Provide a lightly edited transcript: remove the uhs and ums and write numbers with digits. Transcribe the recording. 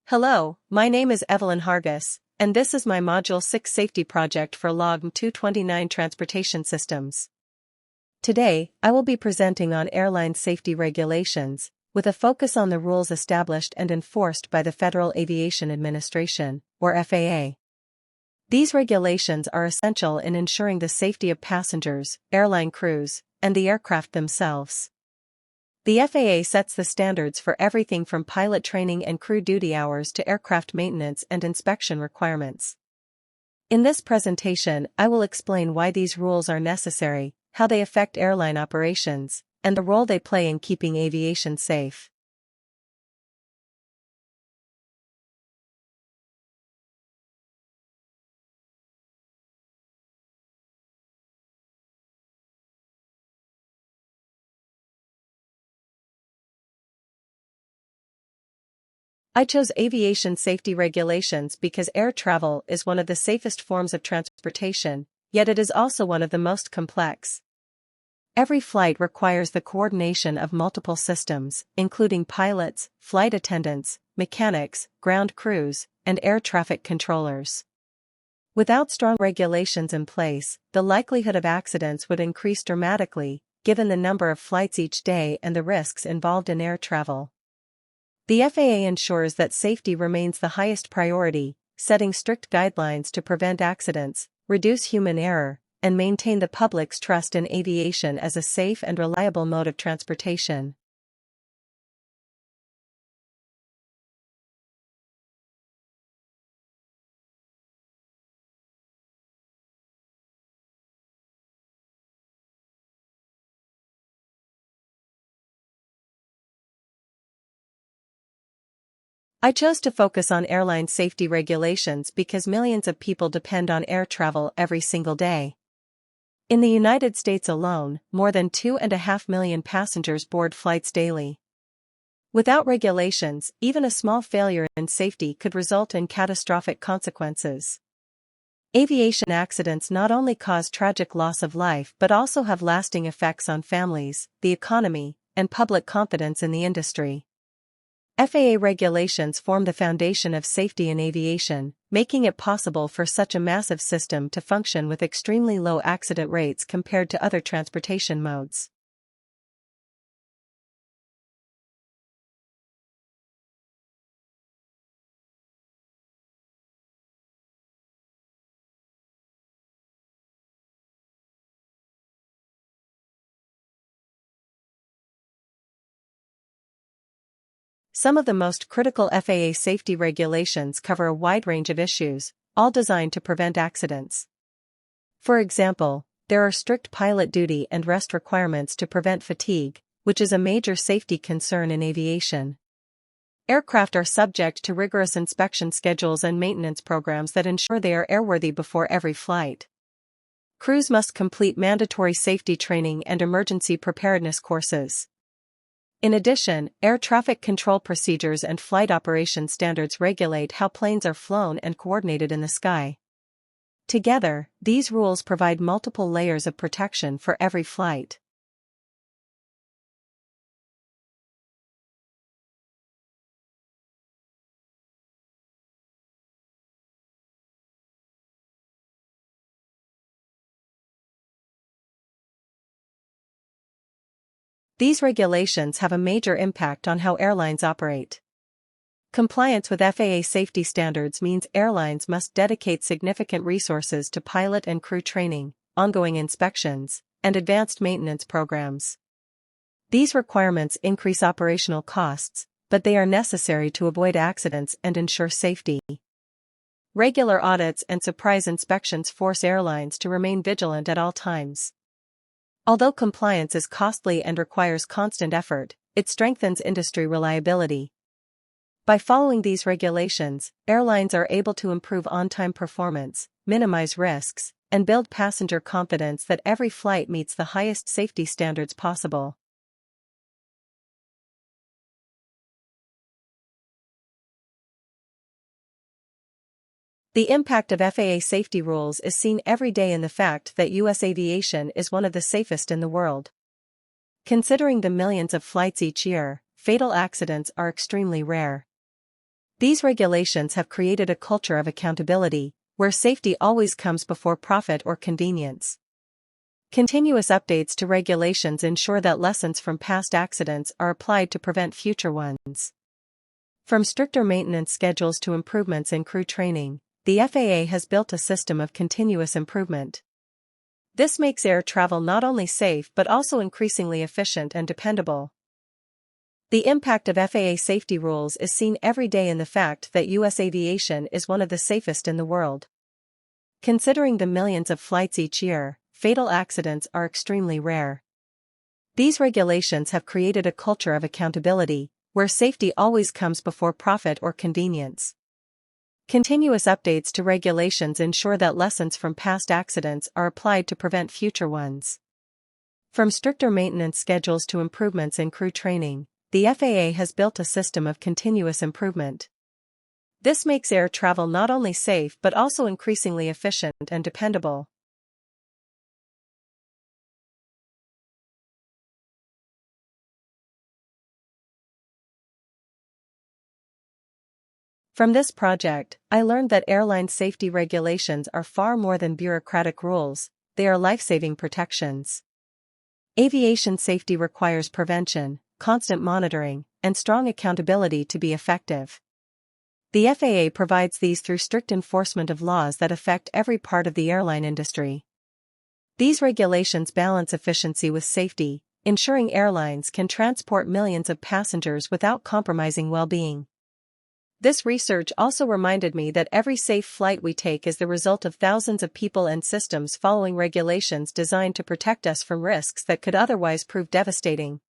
Hello, my name is Evelyn Hargis, and this is my Module 6 safety project for Log 229 Transportation Systems. Today, I will be presenting on airline safety regulations, with a focus on the rules established and enforced by the Federal Aviation Administration, or FAA. These regulations are essential in ensuring the safety of passengers, airline crews, and the aircraft themselves. The FAA sets the standards for everything from pilot training and crew duty hours to aircraft maintenance and inspection requirements. In this presentation, I will explain why these rules are necessary, how they affect airline operations, and the role they play in keeping aviation safe. I chose aviation safety regulations because air travel is one of the safest forms of transportation, yet it is also one of the most complex. Every flight requires the coordination of multiple systems, including pilots, flight attendants, mechanics, ground crews, and air traffic controllers. Without strong regulations in place, the likelihood of accidents would increase dramatically, given the number of flights each day and the risks involved in air travel. The FAA ensures that safety remains the highest priority, setting strict guidelines to prevent accidents, reduce human error, and maintain the public's trust in aviation as a safe and reliable mode of transportation. I chose to focus on airline safety regulations because millions of people depend on air travel every single day. In the United States alone, more than 2.5 million passengers board flights daily. Without regulations, even a small failure in safety could result in catastrophic consequences. Aviation accidents not only cause tragic loss of life but also have lasting effects on families, the economy, and public confidence in the industry. FAA regulations form the foundation of safety in aviation, making it possible for such a massive system to function with extremely low accident rates compared to other transportation modes. Some of the most critical FAA safety regulations cover a wide range of issues, all designed to prevent accidents. For example, there are strict pilot duty and rest requirements to prevent fatigue, which is a major safety concern in aviation. Aircraft are subject to rigorous inspection schedules and maintenance programs that ensure they are airworthy before every flight. Crews must complete mandatory safety training and emergency preparedness courses. In addition, air traffic control procedures and flight operation standards regulate how planes are flown and coordinated in the sky. Together, these rules provide multiple layers of protection for every flight. These regulations have a major impact on how airlines operate. Compliance with FAA safety standards means airlines must dedicate significant resources to pilot and crew training, ongoing inspections, and advanced maintenance programs. These requirements increase operational costs, but they are necessary to avoid accidents and ensure safety. Regular audits and surprise inspections force airlines to remain vigilant at all times. Although compliance is costly and requires constant effort, it strengthens industry reliability. By following these regulations, airlines are able to improve on-time performance, minimize risks, and build passenger confidence that every flight meets the highest safety standards possible. The impact of FAA safety rules is seen every day in the fact that U.S. aviation is one of the safest in the world. Considering the millions of flights each year, fatal accidents are extremely rare. These regulations have created a culture of accountability, where safety always comes before profit or convenience. Continuous updates to regulations ensure that lessons from past accidents are applied to prevent future ones. From stricter maintenance schedules to improvements in crew training, the FAA has built a system of continuous improvement. This makes air travel not only safe but also increasingly efficient and dependable. The impact of FAA safety rules is seen every day in the fact that U.S. aviation is one of the safest in the world. Considering the millions of flights each year, fatal accidents are extremely rare. These regulations have created a culture of accountability, where safety always comes before profit or convenience. Continuous updates to regulations ensure that lessons from past accidents are applied to prevent future ones. From stricter maintenance schedules to improvements in crew training, the FAA has built a system of continuous improvement. This makes air travel not only safe but also increasingly efficient and dependable. From this project, I learned that airline safety regulations are far more than bureaucratic rules, they are life-saving protections. Aviation safety requires prevention, constant monitoring, and strong accountability to be effective. The FAA provides these through strict enforcement of laws that affect every part of the airline industry. These regulations balance efficiency with safety, ensuring airlines can transport millions of passengers without compromising well-being. This research also reminded me that every safe flight we take is the result of thousands of people and systems following regulations designed to protect us from risks that could otherwise prove devastating.